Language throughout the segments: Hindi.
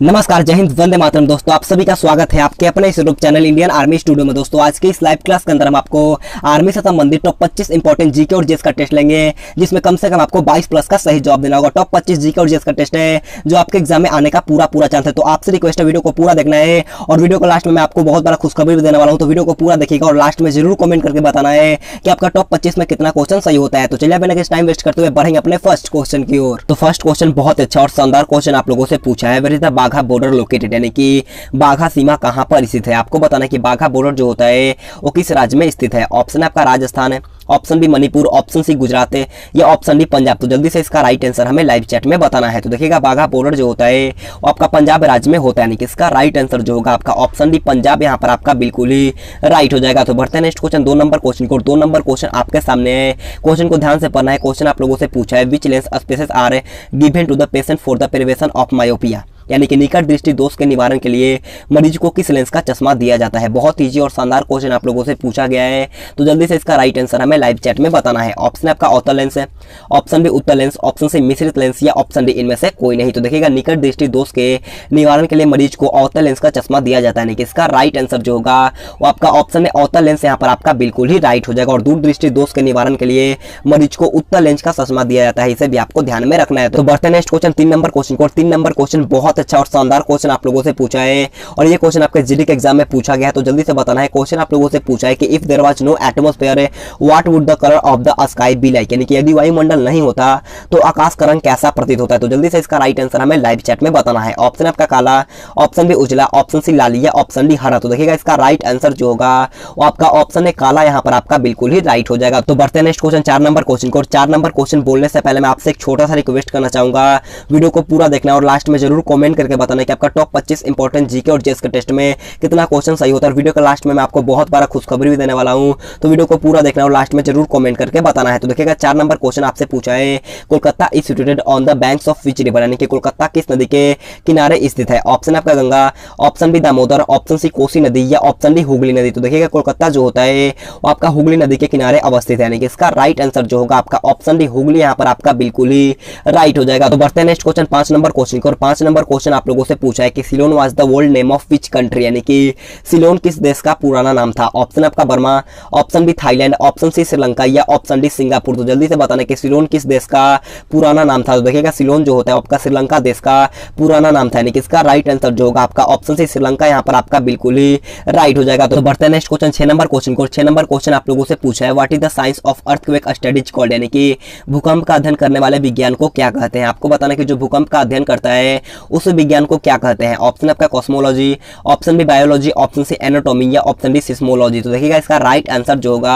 नमस्कार, जय हिंद, वंदे मातरम। दोस्तों आप सभी का स्वागत है आपके अपने इस YouTube channel Indian army studio में। दोस्तों आज की इस लाइव क्लास के अंदर हम आपको आर्मी से संबंधित टॉप 25 इंपॉर्टेंट जीके और जीएस का टेस्ट लेंगे, जिसमें कम से कम आपको 22 प्लस का सही जवाब देना होगा। टॉप 25 जीके और जीएस का टेस्ट है जो आपके एग्जाम में आने का पूरा चांस है। तो आपसे रिक्वेस्ट है वीडियो को पूरा देखना है और वीडियो को लास्ट में मैं आपको बहुत बड़ा खुशखबरी भी देने वाला हूँ। तो वीडियो को पूरा देखिएगा और लास्ट में जरूर कमेंट करके बताना है कि आपका टॉप 25 में कितना क्वेश्चन सही होता है। तो चलिए बिना किसी टाइम वेस्ट करते हुए बढ़ेंगे अपने फर्स्ट क्वेश्चन की ओर। तो फर्स्ट क्वेश्चन बहुत अच्छा और शानदार क्वेश्चन आप लोगों से पूछा है। Where is the Wagah border located, यानी कि बाघा सीमा कहां पर स्थित है। आपको बताना है कि बाघा बॉर्डर जो होता है वो किस राज्य में स्थित है। ऑप्शन है आपका राजस्थान है, option B Manipur, option C Gujarat है या ऑप्शन डी पंजाब। तो जल्दी से इसका राइट आंसर हमें लाइव चैट में बताना है। तो देखिएगा बाघा बॉर्डर जो होता है वो आपका पंजाब राज्य में होता है, यानी कि इसका राइट आंसर जो होगा आपका ऑप्शन डी पंजाब यहाँ पर आपका बिल्कुल ही राइट हो जाएगा। तो बढ़ते हैं नेक्स्ट क्वेश्चन, 2 नंबर क्वेश्चन को। 2 नंबर क्वेश्चन आपके सामने है, क्वेश्चन को ध्यान से पढ़ना है। क्वेश्चन आप लोगों से पूछा है which lens spaces are given to the patient for the prevention of myopia, यानी कि निकट दृष्टि दोष के निवारण के लिए मरीज को किस लेंस का चश्मा दिया जाता है। बहुत ईजी और शानदार क्वेश्चन आप लोगों से पूछा गया है। तो जल्दी से इसका राइट आंसर हमें लाइव चैट में बताना है। ऑप्शन आपका अवतल लेंस है, ऑप्शन बी उत्तल लेंस, ऑप्शन सी मिश्रित लेंस या ऑप्शन डी इनमें से कोई नहीं। तो देखिएगा निकट दृष्टि दोष के निवारण के लिए मरीज को अवतल लेंस का चश्मा दिया जाता है, यानी कि इसका राइट आंसर जो होगा वो आपका ऑप्शन है अवतल लेंस यहाँ पर आपका बिल्कुल ही राइट हो जाएगा। और दूर दृष्टि दोष के निवारण के लिए मरीज को उत्तल लेंस का चश्मा दिया जाता है, इसे भी आपको ध्यान में रखना है। तो बढ़ते नेक्स्ट क्वेश्चन 3 नंबर क्वेश्चन को। 3 नंबर क्वेश्चन बहुत अच्छा और शानदार क्वेश्चन आप लोगों से पूछा है और ये क्वेश्चन आपके जीडी के एग्जाम में पूछा गया है। तो जल्दी से बताना है। क्वेश्चन आप लोगों से पूछा है कि if there was no atmosphere what would the colour of the sky be like, यानी कि यदि वायुमंडल नहीं होता तो आकाश का रंग कैसा प्रतीत होता है। तो जल्दी से इसका राइट आंसर हमें लाइव चैट में बताना है। ऑप्शन आपका काला, ऑप्शन बी उजला, ऑप्शन सी लाली या ऑप्शन डी हरा। तो देखिएगा इसका राइट आंसर जो होगा वो आपका ऑप्शन है काला, यहाँ पर आपका बिल्कुल ही राइट हो जाएगा। तो बढ़ते हैं नेक्स्ट क्वेश्चन 4 नंबर क्वेश्चन को। 4 नंबर क्वेश्चन बोलने से पहले मैं आपसे एक छोटा सा रिक्वेस्ट करना चाहूंगा, वीडियो को पूरा देखना और लास्ट में जरूर कमेंट करके बताना है कि आपका टॉप 25 इंपॉर्टेंट जीके और जीएस के टेस्ट में कितना क्वेश्चन सही होता है। और वीडियो के लास्ट में मैं आपको बहुत बड़ा खुशखबरी भी देने वाला हूं, तो वीडियो को पूरा देखना और लास्ट में जरूर कमेंट करके बताना है। तो देखिएगा 4 नंबर क्वेश्चन आपसे पूछा है Kolkata is situated on the banks of which river, यानी कि कोलकाता किस नदी के किनारे स्थित है। ऑप्शन आपका Ganga, option B Damodar, option C Kosi नदी या ऑप्शन डी हुगली नदी। तो देखिएगा कोलकाता जो होता है वो आपका हुगली नदी के किनारे अवस्थित है, यानी कि इसका राइट आंसर जो होगा आपका ऑप्शन डी हुगली यहाँ पर आपका बिल्कुल ही राइट हो जाएगा। तो बढ़ते हैं नेक्स्ट क्वेश्चन 5 नंबर क्वेश्चन को। 5 नंबर क्वेश्चन आप लोगों से पूछा है कि Ceylon was the old name of which country, यानी कि सिलोन किस देश का पुराना नाम था। ऑप्शन आपका Burma, option B Thailand, option C Sri Lanka या ऑप्शन डी सिंगापुर। तो जल्दी से बताना कि सिलोन किस देश का पुराना नाम था। तो देखिएगा सिलोन जो होता है आपका श्रीलंका देश का पुराना नाम था, यानी कि इसका राइट आंसर जो होगा आपका ऑप्शन सी श्रीलंका यहाँ पर आपका बिल्कुल ही राइट हो जाएगा। तो बढ़ते हैं नेक्स्ट क्वेश्चन 6 नंबर क्वेश्चन को। 6 नंबर क्वेश्चन आप लोगों से पूछा है what is the science of earthquake studies called, यानी कि भूकंप का अध्ययन करने वाले विज्ञान को क्या कहते हैं। आपको बताना कि जो भूकंप का अध्ययन करता है उस विज्ञान को क्या कहते हैं। ऑप्शन आपका cosmology, option B biology, option C anatomy या ऑप्शन डी सिस्मोलॉजी। तो देखिएगा इसका राइट आंसर जो होगा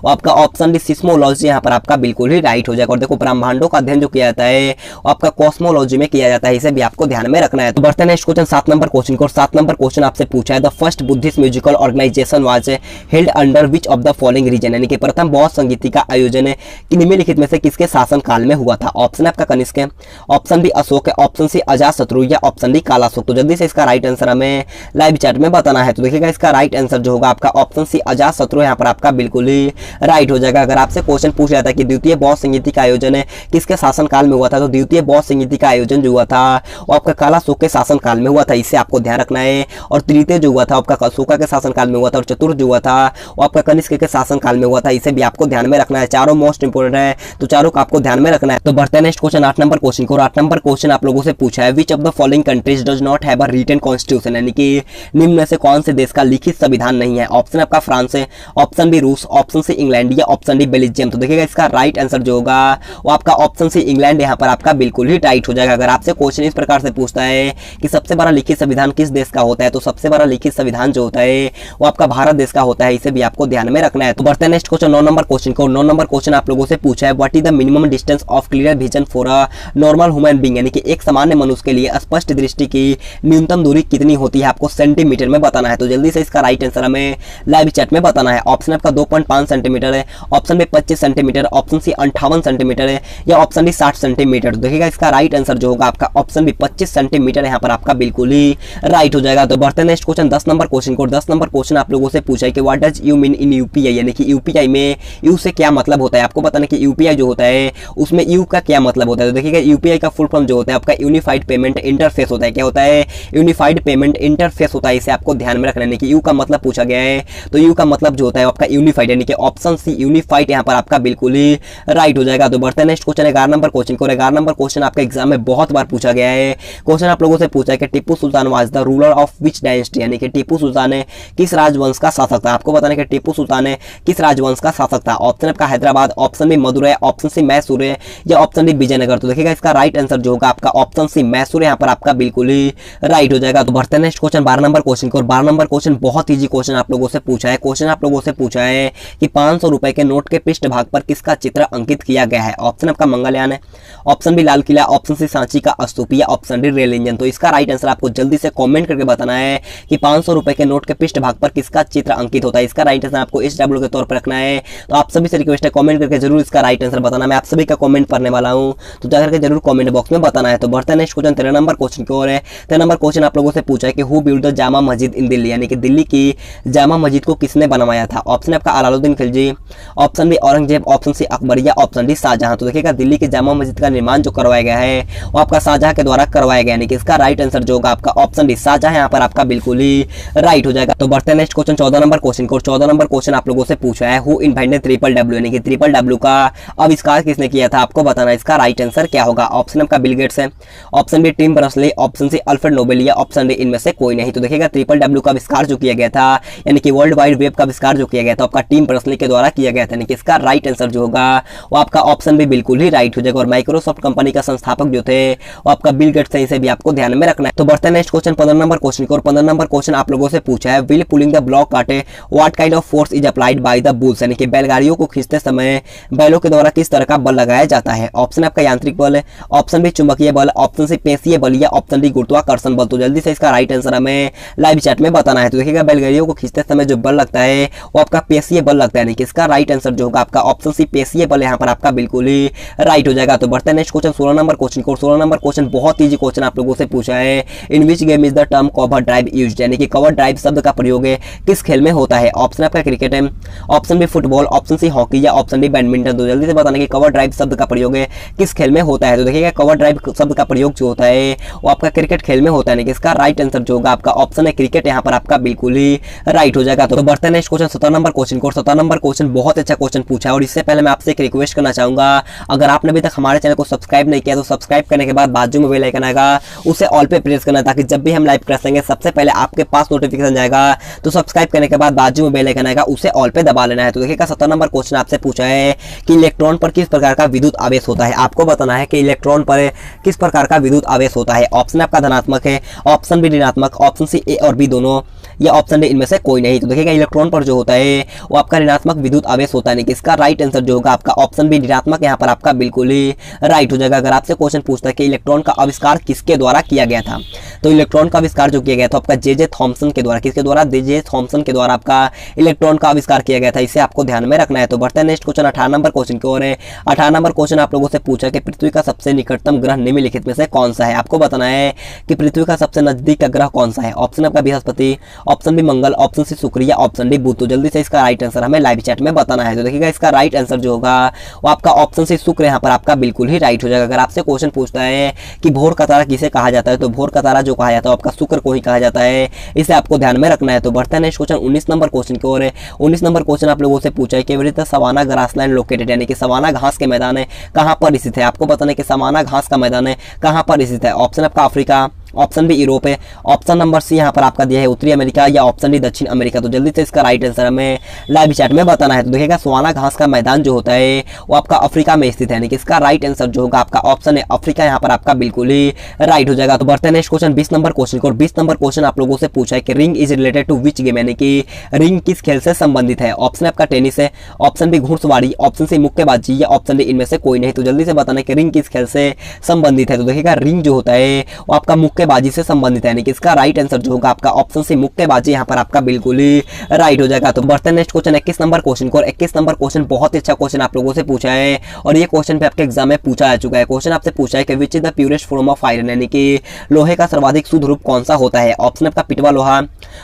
वो आपका ऑप्शन डी सिस्मोलॉजी यहाँ पर आपका बिल्कुल ही राइट हो जाएगा। और देखो ब्रह्मांडों का अध्ययन जो किया जाता है वो आपका कॉस्मोलॉजी में किया जाता है, इसे भी आपको ध्यान में रखना है। तो बढ़ते हैं नेक्स्ट क्वेश्चन 7 नंबर क्वेश्चन को। 7 नंबर क्वेश्चन आपसे पूछा है the first Buddhist musical organisation was held under which of the following region, यानी कि प्रथम बौद्ध संगीत का आयोजन निम्नलिखित में से किसके शासन काल में हुआ था। ऑप्शन आपका कनिष्क है, ऑप्शन बी अशोक है, ऑप्शन सी अजातशत्रु या ऑप्शन डी कालाशोक। तो जल्दी से इसका राइट आंसर हमें लाइव चैट में बताना है। तो देखिएगा इसका राइट आंसर जो होगा आपका ऑप्शन सी अजातशत्रु यहाँ पर आपका बिल्कुल ही राइट हो जाएगा। अगर आपसे क्वेश्चन पूछ रहा था कि द्वितीय बौद्ध संगीति का आयोजन किसके शासन काल में हुआ था, तो द्वितीय बौद्ध संगीति का आयोजन जो हुआ था वो आपका कालाशोक के शासन काल में हुआ था, इससे आपको ध्यान रखना है। और तृतीय जो हुआ था आपका अशोका के शासन काल में हुआ था और चतुर्थ जो हुआ था वो आपका कनिष्क के शासन काल में हुआ था, इसे भी आपको ध्यान में रखना है। चारों मोस्ट इंपोर्टेंट है, तो चारों का आपको ध्यान में रखना है। तो बढ़ते हैं नेक्स्ट क्वेश्चन 8 नंबर क्वेश्चन को। 8 नंबर क्वेश्चन आप लोगों से पूछा है which of the following countries does not have a written constitution, यानी कि निम्न में से कौन से देश का लिखित संविधान नहीं है। ऑप्शन आपका फ्रांस है, ऑप्शन बी रूस, ऑप्शन सी इंग्लैंड या ऑप्शन डी बेल्जियम। तो देखिएगा इसका राइट आंसर जो होगा वो आपका ऑप्शन सी इंग्लैंड यहाँ पर आपका बिल्कुल ही राइट हो जाएगा। अगर आपसे क्वेश्चन इस प्रकार से पूछता है कि सबसे बड़ा लिखित संविधान किस देश का होता है, तो सबसे बड़ा लिखित संविधान जो होता है वो आपका भारत देश का होता है, इसे भी आपको ध्यान में रखना है। तो बढ़ते हैं नेक्स्ट क्वेश्चन 9 नंबर क्वेश्चन को। 9 नंबर क्वेश्चन आप लोगों से पूछा है what is the minimum distance of clear vision for a normal human being, यानी कि एक सामान्य मनुष्य के लिए स्पष्ट दृष्टि की न्यूनतम दूरी कितनी होती है, आपको सेंटीमीटर में बताना है। तो जल्दी से इसका राइट आंसर हमें लाइव चैट में बताना है। ऑप्शन आपका 2.5 सेंटीमीटर है, option B 25 centimetre, option C 58 centimetre है या ऑप्शन डी 60 सेंटीमीटर। तो देखिएगा इसका राइट आंसर जो होगा आपका ऑप्शन बी 25 सेंटीमीटर यहाँ पर आपका बिल्कुल ही राइट हो जाएगा। तो बढ़ते हैं नेक्स्ट क्वेश्चन 10 नंबर क्वेश्चन को। 10 नंबर क्वेश्चन आप लोगों से पूछा है कि what does you mean in UPI, यानी कि यूपीआई में यू से क्या मतलब होता है। आपको बताना कि यूपीआई जो होता है उसमें यू का क्या मतलब होता है। तो देखिएगा यूपीआई का फुल फॉर्म जो होता है आपका यूनिफाइड पेमेंट इंटरफेस होता है। क्या होता है? यूनिफाइड पेमेंट इंटरफेस होता है। इसे आपको ध्यान में रखना है कि यू का मतलब पूछा गया है, तो यू का मतलब जो होता है आपका यूनिफाइड, यानी कि ऑप्शन सी यूनिफाइड यहाँ पर आपका बिल्कुल ही राइट हो जाएगा। तो बढ़ते हैं नेक्स्ट क्वेश्चन 11 नंबर क्वेश्चन को। 11 नंबर क्वेश्चन आपका एग्जाम में बहुत बार पूछा गया है। क्वेश्चन आप लोगों से पूछा है कि Tipu Sultan was the ruler of which dynasty, यानी कि टिप्पू सुल्तान ने किस राजवंश का शासक था। आपको बताना है कि टिप्पू सुल्तान ने किस राजवंश का शासक था। ऑप्शन आपका Hyderabad, option B Madurai, option C Mysore या ऑप्शन डी विजयनगर। तो देखिएगा इसका राइट आंसर जो होगा आपका ऑप्शन सी मैसूर यहाँ पर आपका बिल्कुल ही राइट हो जाएगा। तो बढ़ते हैं नेक्स्ट क्वेश्चन 12 नंबर क्वेश्चन को। 12 नंबर क्वेश्चन बहुत ईजी क्वेश्चन आप लोगों से पूछा है। क्वेश्चन आप लोगों से पूछा है कि 500 रुपए के नोट के पृष्ठ भाग पर किसका चित्र अंकित किया गया है। ऑप्शन आपका मंगलयान है, option B Lal Qila, option C Sanchi का स्तूप या ऑप्शन डी रेल इंजन। तो इसका राइट आंसर आपको जल्दी से कमेंट करके बताना है कि 500 रुपए के नोट के पृष्ठ भाग पर किसका चित्र अंकित होता है। इसका राइट आंसर आपको SW के तौर पर रखना है। तो आप सभी से रिक्वेस्ट है कमेंट करके जरूर इसका राइट आंसर बताना। मैं आप सभी का कमेंट पढ़ने वाला हूं, तो जाकर के जरूर कमेंट बॉक्स में बताना है। तो बढ़ते हैं नेक्स्ट क्वेश्चन 13 नंबर क्वेश्चन की ओर है। 13 नंबर क्वेश्चन आप लोगों से पूछा है कि who build the Jama Masjid इन दिल्ली, यानी कि दिल्ली की जामा मस्जिद को किसने बनवाया था। ऑप्शन आपका Alauddin Khilji, option B Aurangzeb, option C Akbar या ऑप्शन डी शाहजहां। तो देखिएगा दिल्ली की जामा मस्जिद का निर्माण जो करवाया गया है वो आपका शाहजहां के द्वारा करवाया गया, यानी कि इसका राइट आंसर जो होगा आपका ऑप्शन डी शाहजहां यहाँ पर आपका बिल्कुल ही राइट हो जाएगा। तो बढ़ते हैं नेक्स्ट क्वेश्चन 14 नंबर क्वेश्चन को। 14 नंबर क्वेश्चन आप लोगों से पूछा है हु इन्वेंटेड ट्रिपल डब्ल्यू, यानी कि ट्रिपल डब्ल्यू का आविष्कार किसने किया था। आपको बताना है इसका राइट आंसर क्या होगा। ऑप्शन आपका बिल गेट्स है, option B Tim Berners Lee, option C Alfred Nobel या ऑप्शन डी इनमें से कोई नहीं। तो देखिएगा ट्रिपल डब्ल्यू का आविष्कार जो किया गया था, यानी कि वर्ल्ड वाइड वेब का आविष्कार जो किया गया था आपका टिम बर्नर्स-ली के द्वारा किया गया था, यानी कि इसका राइट आंसर जो होगा वो आपका ऑप्शन भी बिल्कुल ही राइट हो जाएगा। और माइक्रोसॉफ्ट कंपनी का संस्थापक जो थे वो आपका बिल गेट्स है, इसे भी आपको ध्यान में रखना है। तो बढ़ते हैं नेक्स्ट क्वेश्चन 15 नंबर क्वेश्चन को। और 15 नंबर क्वेश्चन आप लोगों से पूछा है व्हील पुलिंग द ब्लॉक काटे what kind of force is applied by the bulls, यानी कि बैलगाड़ियों को खींचते समय बैलों के द्वारा किस तरह का बल लगाया जाता है। ऑप्शन आपका यांत्रिक बल है, ऑप्शन बी चुंबकीय बल, ऑप्शन सी पेशीय बल या ऑप्शन डी गुरुत्वाकर्षण बल। तो जल्दी से इसका राइट आंसर हमें लाइव चैट में बताना है। तो देखिएगा बैलगाड़ियों को खींचते समय जो बल लगता है वो आपका पेशीय बल लगता है, यानी कि इसका राइट आंसर जो होगा आपका ऑप्शन सी पेशीय बल यहाँ पर आपका बिल्कुल ही राइट हो जाएगा। तो बढ़ते हैं नेक्स्ट क्वेश्चन 16 नंबर क्वेश्चन को। 16 नंबर क्वेश्चन बहुत ईजी क्वेश्चन आप लोगों से पूछा है in which game is the term cover drive used, यानी कि कवर ड्राइव शब्द का प्रयोग है किस खेल में होता है। ऑप्शन आपका क्रिकेट है, option B football, option C hockey या ऑप्शन डी बैडमिंटन। तो जल्दी से बताना कि कवर ड्राइव शब्द का प्रयोग है किस खेल में होता है। तो देखिएगा कवर ड्राइव शब्द का प्रयोग जो होता है वो आपका क्रिकेट खेल में होता है, यानी कि इसका राइट आंसर जो होगा आपका ऑप्शन है क्रिकेट यहाँ पर आपका बिल्कुल ही राइट हो जाएगा। तो बढ़ते हैं नेक्स्ट क्वेश्चन 17 नंबर क्वेश्चन को। 17 नंबर क्वेश्चन बहुत अच्छा क्वेश्चन पूछा है। और इससे पहले मैं आपसे एक रिक्वेस्ट करना चाहूंगा, अगर आपने अभी तक हमारे चैनल को सब्सक्राइब नहीं किया तो सब्सक्राइब करने के बाद बाजू में बेल आइकन आएगा उसे ऑल पे प्रेस करना, ताकि जब भी हम लाइव क्लास लेंगे सबसे पहले आपके पास नोटिफिकेशन जाएगा। तो सब्सक्राइब करने के बाद बाजू में बेल आइकन आएगा उसे ऑल पे दबा लेना है। तो देखिएगा 17 नंबर क्वेश्चन आपसे पूछा है कि इलेक्ट्रॉन पर किस प्रकार का विद्युत आवेश होता है। आपको बताना है कि इलेक्ट्रॉन पर किस प्रकार का विद्युत आवेश होता है। ऑप्शन आपका धनात्मक है, ऑप्शन बी ऋणात्मक, ऑप्शन सी ए और बी दोनों या ऑप्शन डी इनमें से कोई नहीं। तो देखिएगा इलेक्ट्रॉन पर जो होता है वो आपका ऋणात्मक विद्युत आवेश होता है, यानी कि इसका राइट आंसर जो होगा आपका ऑप्शन बी ऋणात्मक यहाँ पर आपका बिल्कुल ही राइट हो जाएगा। अगर आपसे क्वेश्चन पूछता है कि इलेक्ट्रॉन का आविष्कार किसके द्वारा किया गया था, तो इलेक्ट्रॉन का आविष्कार जो किया गया था आपका जे थॉमसन के द्वारा। किसके द्वारा? जे थॉमसन के द्वारा आपका इलेक्ट्रॉन का आविष्कार किया गया था, इसे आपको ध्यान में रखना है। तो बढ़ते हैं नेक्स्ट क्वेश्चन 18 नंबर क्वेश्चन की ओर है। 18 नंबर क्वेश्चन आप लोगों से पूछा कि पृथ्वी का सबसे निकटतम ग्रह निम्नलिखित में से कौन सा है। आपको बताना है कि पृथ्वी का सबसे नजदीक का ग्रह कौन सा है। ऑप्शन आपका बृहस्पति, ऑप्शन बी मंगल, ऑप्शन सी शुक्र या ऑप्शन डी बुध। तो जल्दी से इसका राइट आंसर हमें लाइव चैट में बताना है। तो देखिएगा इसका राइट आंसर जो होगा वो आपका ऑप्शन सी शुक्र यहाँ पर आपका बिल्कुल ही राइट हो जाएगा। अगर आपसे क्वेश्चन पूछता है कि भोर का तारा किसे कहा जाता है, तो भोर का तारा जो कहा जाता है आपका शुक्र को ही कहा जाता है, इसे आपको ध्यान में रखना है। तो बढ़ते हैं नेक्स्ट क्वेश्चन 19 नंबर क्वेश्चन की ओर है। 19 नंबर क्वेश्चन आप लोगों से पूछा है कि where is the savanna grassland located, यानी कि सवाना घास के मैदान है कहाँ पर स्थित है। आपको बताना है कि सवाना घास का मैदान है कहाँ पर स्थित है। ऑप्शन आपका अफ्रीका, ऑप्शन बी यूरोप है, ऑप्शन नंबर सी यहाँ पर आपका दिया है उत्तरी अमेरिका या ऑप्शन डी दक्षिण अमेरिका। तो जल्दी से इसका राइट आंसर हमें लाइव चैट में बताना है। तो देखिएगा सवाना घास का मैदान जो होता है वो आपका अफ्रीका में स्थित है, यानी कि इसका राइट आंसर जो होगा आपका ऑप्शन है अफ्रीका यहाँ पर आपका बिल्कुल ही राइट हो जाएगा। तो बढ़ते हैं नेक्स्ट क्वेश्चन 20 नंबर क्वेश्चन को। 20 नंबर क्वेश्चन आप लोगों से पूछा है कि ring is related to which game, यानी कि रिंग किस खेल से संबंधित है। ऑप्शन आपका टेनिस है, ऑप्शन बी घुड़सवारी, ऑप्शन सी मुक्केबाजी या ऑप्शन डी इनमें से कोई नहीं। तो जल्दी से बताना कि रिंग किस खेल से संबंधित है। तो देखिएगा रिंग जो होता है वो आपका मुक्केबाजी से संबंधित, यानी कि इसका राइट आंसर जो होगा आपका ऑप्शन सी मुक्केबाजी यहाँ पर आपका बिल्कुल ही राइट हो जाएगा। तो बढ़ते हैं नेक्स्ट क्वेश्चन 21 नंबर क्वेश्चन को। 21 नंबर क्वेश्चन बहुत ही अच्छा क्वेश्चन आप लोगों से पूछा है और ये क्वेश्चन पे आपके एग्जाम में पूछा जा चुका है। क्वेश्चन आपसे पूछा है कि which is the purest form of iron, यानी कि लोहे का सर्वाधिक शुद्ध रूप कौन सा होता है। ऑप्शन आपका पिटवा लोहा,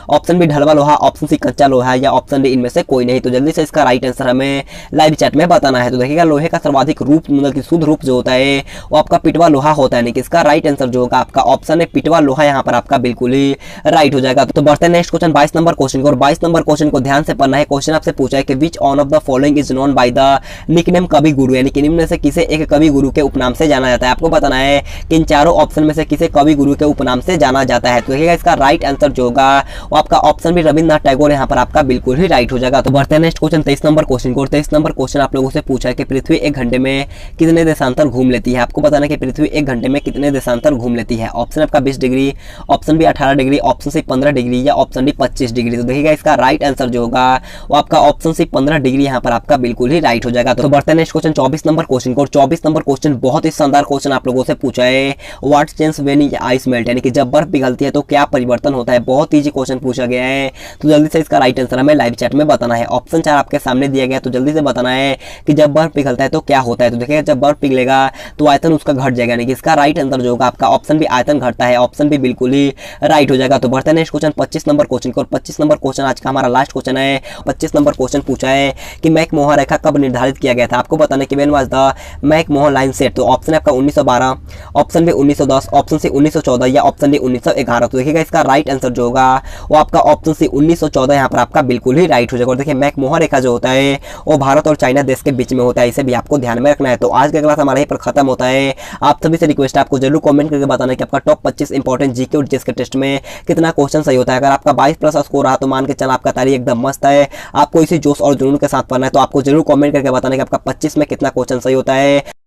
ऑप्शन बी ढलवा लोहा, ऑप्शन सी कच्चा लोहा या ऑप्शन डी इनमें से कोई नहीं। तो जल्दी से इसका राइट आंसर हमें लाइव चैट में बताना है। तो देखिएगा लोहे का सर्वाधिक रूप मतलब कि शुद्ध रूप जो होता है वो आपका पिटवा लोहा होता है, यानी कि इसका राइट आंसर जो होगा आपका ऑप्शन है पिटवा लोहा यहाँ पर आपका बिल्कुल ही राइट हो जाएगा। तो बढ़ते हैं नेक्स्ट क्वेश्चन 22 नंबर क्वेश्चन को, और 22 नंबर क्वेश्चन को ध्यान से पढ़ना है। क्वेश्चन आपसे पूछा है कि which on of the following is known by the nickname Kavi Guru, यानी कि निम्न में से किसे एक कवि गुरु के उपनाम से जाना जाता है। आपको बताना है कि इन चारों ऑप्शन में से किसे कवि गुरु के उपनाम से जाना जाता है। तो देखिएगा इसका राइट आंसर जो होगा वो आपका ऑप्शन भी रविंद्रनाथ टैगोर यहाँ पर आपका बिल्कुल ही राइट हो जाएगा। तो बढ़ते हैं नेक्स्ट क्वेश्चन 23 नंबर क्वेश्चन को, 23 नंबर क्वेश्चन आप लोगों से पूछा है कि पृथ्वी एक घंटे में कितने देशांतर घूम लेती है। आपको बताना है कि पृथ्वी एक घंटे में कितने देशांतर घूम लेती है। ऑप्शन आपका 20 degree, option B 18 degree, option C 15 degree या ऑप्शन डी 25 डिग्री। तो देखिएगा इसका राइट आंसर जो होगा वो आपका ऑप्शन सी 15 डिग्री यहाँ पर आपका बिल्कुल ही राइट हो जाएगा। तो बढ़ते हैं नेक्स्ट क्वेश्चन 24 नंबर क्वेश्चन को, 24 नंबर क्वेश्चन बहुत ही शानदार क्वेश्चन आप लोगों से पूछा है। What change when ice melt, यानी कि जब बर्फ पिघलती है तो क्या परिवर्तन होता है। बहुत ईजी क्वेश्चन पूछा गया है, तो जल्दी से इसका राइट आंसर हमें लाइव चैट में बताना है। ऑप्शन 4 आपके सामने दिया गया, तो जल्दी से बताना है कि जब बर्फ पिघलता है तो क्या होता है। तो देखिए जब बर्फ पिघलेगा तो आयतन उसका घट जाएगा, यानी कि इसका राइट आंसर जो होगा आपका ऑप्शन भी आयतन घटता है, ऑप्शन भी बिल्कुल ही राइट हो जाएगा। तो बढ़ते हैं नेक्स्ट क्वेश्चन 25 नंबर क्वेश्चन को, 25 नंबर क्वेश्चन आज का हमारा लास्ट क्वेश्चन है। 25 नंबर क्वेश्चन पूछा है कि मैक-मोहन रेखा कब निर्धारित किया गया था। आपको बताना है कि when was the McMahon line set. तो ऑप्शन आपका 1912, ऑप्शन बी 1910, ऑप्शन सी 1914 या ऑप्शन डी 1911। तो देखिएगा इसका राइट आंसर जो होगा वो आपका ऑप्शन सी 1914 यहाँ पर आपका बिल्कुल ही राइट हो जाएगा। और देखिए मैक-मोहन रेखा जो होता है वो भारत और चाइना देश के बीच में होता है, इसे भी आपको ध्यान में रखना है। तो आज का क्लास हमारे यहीं पर खत्म होता है। आप सभी से रिक्वेस्ट है आपको जरूर कमेंट करके बताना कि आपका टॉप 25 इंपॉर्टेंट जीके और जीएस के टेस्ट में कितना क्वेश्चन सही होता है। अगर आपका 22 प्लस स्कोर रहा तो मान के चल आपका तारीख एकदम मस्त है। आपको इसी जोश और जुनून के साथ पढ़ना है, तो आपको जरूर कमेंट करके बताना कि आपका 25 में कितना क्वेश्चन सही होता है।